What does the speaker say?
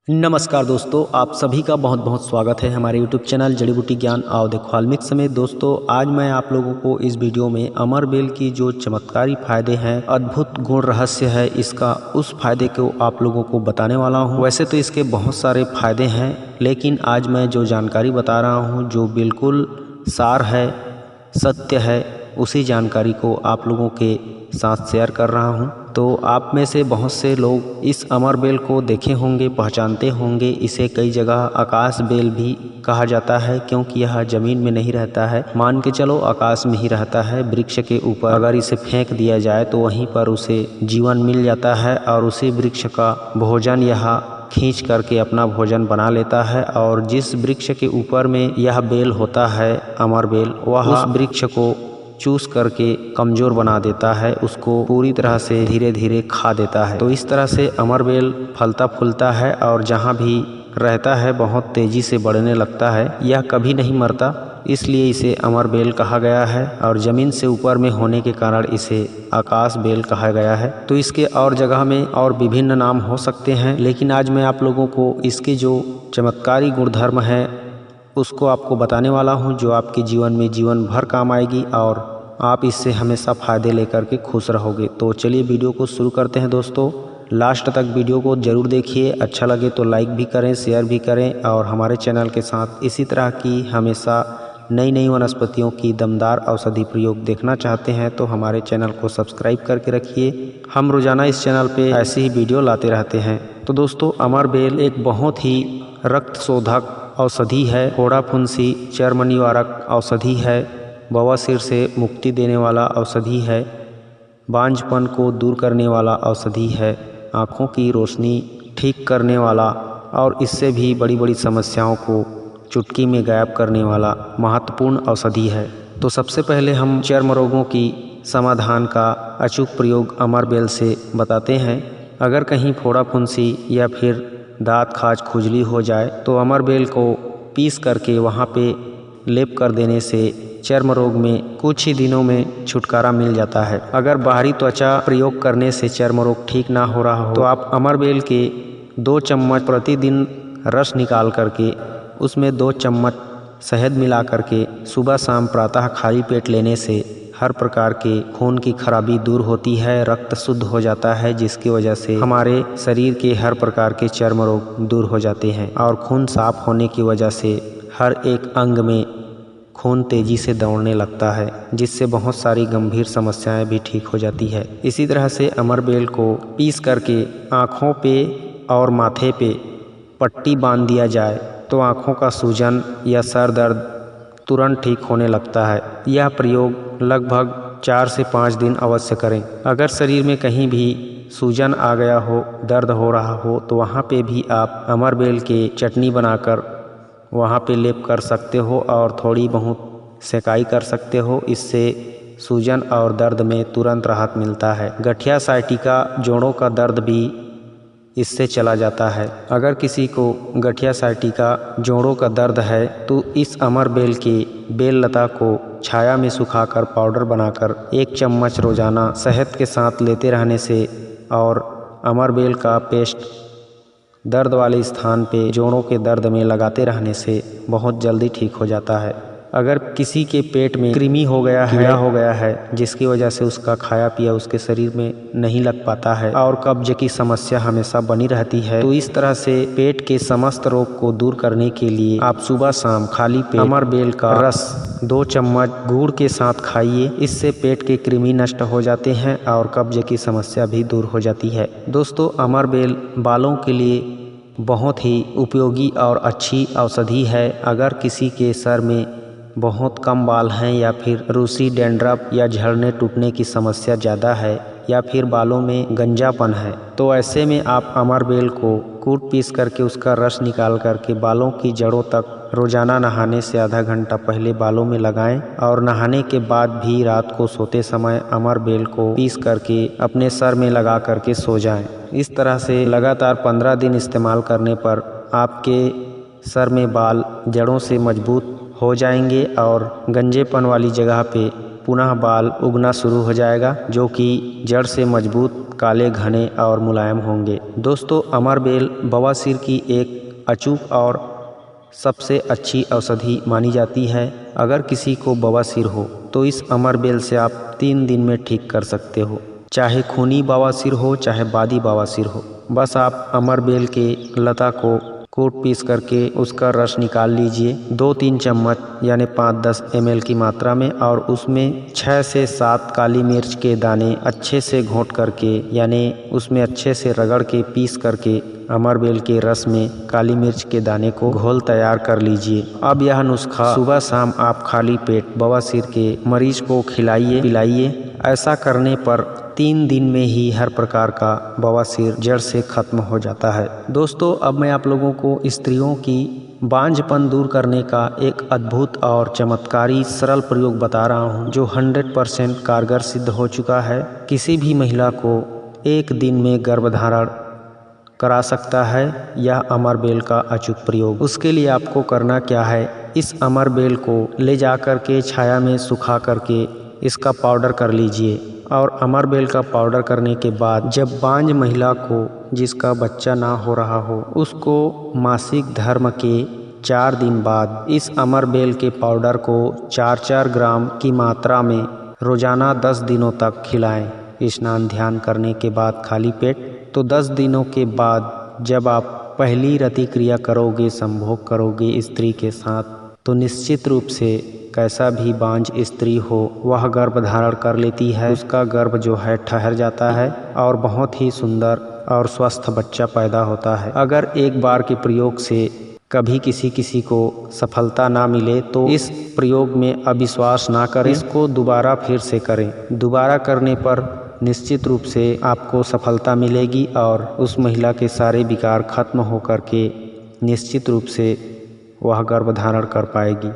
नमस्कार दोस्तों, आप सभी का बहुत बहुत स्वागत है हमारे YouTube चैनल जड़ी बूटी ज्ञान आओ देखो हालमिक्स में। दोस्तों आज मैं आप लोगों को इस वीडियो में अमर बेल की जो चमत्कारी फायदे हैं, अद्भुत गुण रहस्य है इसका, उस फायदे को आप लोगों को बताने वाला हूं। वैसे तो इसके बहुत सारे फायदे हैं, लेकिन आज मैं जो जानकारी बता रहा हूँ जो बिल्कुल सार है, सत्य है, उसी जानकारी को आप लोगों के साथ शेयर कर रहा हूं। तो आप में से बहुत से लोग इस अमर बेल को देखे होंगे, पहचानते होंगे। इसे कई जगह आकाश बेल भी कहा जाता है, क्योंकि यह जमीन में नहीं रहता है, मान के चलो आकाश में ही रहता है। वृक्ष के ऊपर अगर इसे फेंक दिया जाए तो वहीं पर उसे जीवन मिल जाता है और उसी वृक्ष का भोजन यह खींच करके अपना भोजन बना लेता है। और जिस वृक्ष के ऊपर में यह बेल होता है, अमर बेल, वह उस वृक्ष को चूस करके कमज़ोर बना देता है, उसको पूरी तरह से धीरे धीरे खा देता है। तो इस तरह से अमर बेल फलता फूलता है और जहाँ भी रहता है बहुत तेज़ी से बढ़ने लगता है। यह कभी नहीं मरता, इसलिए इसे अमर बेल कहा गया है। और ज़मीन से ऊपर में होने के कारण इसे आकाश बेल कहा गया है। तो इसके और जगह में और विभिन्न नाम हो सकते हैं, लेकिन आज मैं आप लोगों को इसके जो चमत्कारी गुणधर्म है उसको आपको बताने वाला हूं, जो आपके जीवन में जीवन भर काम आएगी और आप इससे हमेशा फ़ायदे लेकर के खुश रहोगे। तो चलिए वीडियो को शुरू करते हैं। दोस्तों लास्ट तक वीडियो को ज़रूर देखिए, अच्छा लगे तो लाइक भी करें, शेयर भी करें। और हमारे चैनल के साथ इसी तरह की हमेशा नई नई वनस्पतियों की दमदार औषधि प्रयोग देखना चाहते हैं तो हमारे चैनल को सब्सक्राइब करके रखिए। हम रोज़ाना इस चैनल पे ऐसी ही वीडियो लाते रहते हैं। तो दोस्तों अमर बेल एक बहुत ही रक्त शोधक औषधि है, फोड़ा फुंसी चर्म निवारक औषधि है, बवासीर से मुक्ति देने वाला औषधि है, बांझपन को दूर करने वाला औषधि है, आँखों की रोशनी ठीक करने वाला और इससे भी बड़ी बड़ी समस्याओं को चुटकी में गायब करने वाला महत्वपूर्ण औषधि है। तो सबसे पहले हम चर्म रोगों की समाधान का अचूक प्रयोग अमर बेल से बताते हैं। अगर कहीं फोड़ा फुंसी या फिर दांत खाज खुजली हो जाए तो अमर बेल को पीस करके वहाँ पे लेप कर देने से चर्म रोग में कुछ ही दिनों में छुटकारा मिल जाता है। अगर बाहरी त्वचा प्रयोग करने से चर्म रोग ठीक ना हो रहा हो तो आप अमर बेल के 2 चम्मच प्रतिदिन रस निकाल करके उसमें 2 चम्मच शहद मिला करके सुबह शाम प्रातः खाली पेट लेने से हर प्रकार के खून की खराबी दूर होती है, रक्त शुद्ध हो जाता है, जिसकी वजह से हमारे शरीर के हर प्रकार के चर्म रोग दूर हो जाते हैं। और खून साफ होने की वजह से हर एक अंग में खून तेज़ी से दौड़ने लगता है, जिससे बहुत सारी गंभीर समस्याएं भी ठीक हो जाती है। इसी तरह से अमर बेल को पीस करके आँखों पे और माथे पे पट्टी बांध दिया जाए तो आँखों का सूजन या सर दर्द तुरंत ठीक होने लगता है। यह प्रयोग लगभग 4 से 5 दिन अवश्य करें। अगर शरीर में कहीं भी सूजन आ गया हो, दर्द हो रहा हो, तो वहाँ पे भी आप अमर बेल के चटनी बनाकर वहाँ पे लेप कर सकते हो और थोड़ी बहुत सेकाई कर सकते हो। इससे सूजन और दर्द में तुरंत राहत मिलता है। गठिया साइटिका जोड़ों का दर्द भी इससे चला जाता है। अगर किसी को गठिया साइटिका जोड़ों का दर्द है तो इस अमर बेल के बेल लता को छाया में सुखाकर पाउडर बनाकर 1 चम्मच रोजाना शहद के साथ लेते रहने से और अमर बेल का पेस्ट दर्द वाले स्थान पे जोड़ों के दर्द में लगाते रहने से बहुत जल्दी ठीक हो जाता है। अगर किसी के पेट में कृमि हो गया है, कीड़ा हो गया है, जिसकी वजह से उसका खाया पिया उसके शरीर में नहीं लग पाता है और कब्ज की समस्या हमेशा बनी रहती है, तो इस तरह से पेट के समस्त रोग को दूर करने के लिए आप सुबह शाम खाली पेट अमर बेल का रस 2 चम्मच गुड़ के साथ खाइए। इससे पेट के कृमि नष्ट हो जाते हैं और कब्ज की समस्या भी दूर हो जाती है। दोस्तों अमर बेल बालों के लिए बहुत ही उपयोगी और अच्छी औषधि है। अगर किसी के सर में बहुत कम बाल हैं या फिर रूसी डैंड्रफ या झड़ने टूटने की समस्या ज़्यादा है या फिर बालों में गंजापन है, तो ऐसे में आप अमर बेल को कूट पीस करके उसका रस निकाल करके बालों की जड़ों तक रोजाना नहाने से आधा घंटा पहले बालों में लगाएं और नहाने के बाद भी रात को सोते समय अमर बेल को पीस करके अपने सर में लगा करके सो जाएं। इस तरह से लगातार 15 दिन इस्तेमाल करने पर आपके सर में बाल जड़ों से मजबूत हो जाएंगे और गंजेपन वाली जगह पे पुनः बाल उगना शुरू हो जाएगा, जो कि जड़ से मजबूत काले, घने और मुलायम होंगे। दोस्तों, अमरबेल बवासीर की एक अचूक और सबसे अच्छी औषधि मानी जाती है। अगर किसी को बवासीर हो तो इस अमरबेल से आप 3 दिन में ठीक कर सकते हो। चाहे खूनी बवासीर हो चाहे बादी बवासीर हो, बस आप अमरबेल के लता को कूट पीस करके उसका रस निकाल लीजिए 2-3 चम्मच यानी 5-10 ml की मात्रा में, और उसमें 6 से 7 काली मिर्च के दाने अच्छे से घोंट करके यानी उसमें अच्छे से रगड़ के पीस करके अमरबेल के रस में काली मिर्च के दाने को घोल तैयार कर लीजिए। अब यह नुस्खा सुबह शाम आप खाली पेट बवासीर के मरीज को खिलाइए पिलाइए। ऐसा करने पर 3 दिन में ही हर प्रकार का बवासीर जड़ से खत्म हो जाता है। दोस्तों, अब मैं आप लोगों को स्त्रियों की बांझपन दूर करने का एक अद्भुत और चमत्कारी सरल प्रयोग बता रहा हूं, जो 100% कारगर सिद्ध हो चुका है। किसी भी महिला को 1 दिन में गर्भधारण करा सकता है यह अमरबेल का अचूक प्रयोग। उसके लिए आपको करना क्या है, इस अमरबेल को ले जाकर के छाया में सुखा करके इसका पाउडर कर लीजिए। और अमरबेल का पाउडर करने के बाद जब बांझ महिला को जिसका बच्चा ना हो रहा हो, उसको मासिक धर्म के 4 दिन बाद इस अमरबेल के पाउडर को 4-4 ग्राम की मात्रा में रोजाना 10 दिनों तक खिलाएं। स्नान ध्यान करने के बाद खाली पेट। तो 10 दिनों के बाद जब आप पहली रति क्रिया करोगे, संभोग करोगे स्त्री के साथ, तो निश्चित रूप से कैसा भी बांझ स्त्री हो वह गर्भ धारण कर लेती है। उसका गर्भ जो है ठहर जाता है और बहुत ही सुंदर और स्वस्थ बच्चा पैदा होता है। अगर एक बार के प्रयोग से कभी किसी को सफलता ना मिले तो इस प्रयोग में अविश्वास ना करें, इसको दोबारा फिर से करें। दोबारा करने पर निश्चित रूप से आपको सफलता मिलेगी और उस महिला के सारे विकार खत्म होकर के निश्चित रूप से वह गर्भ धारण कर पाएगी।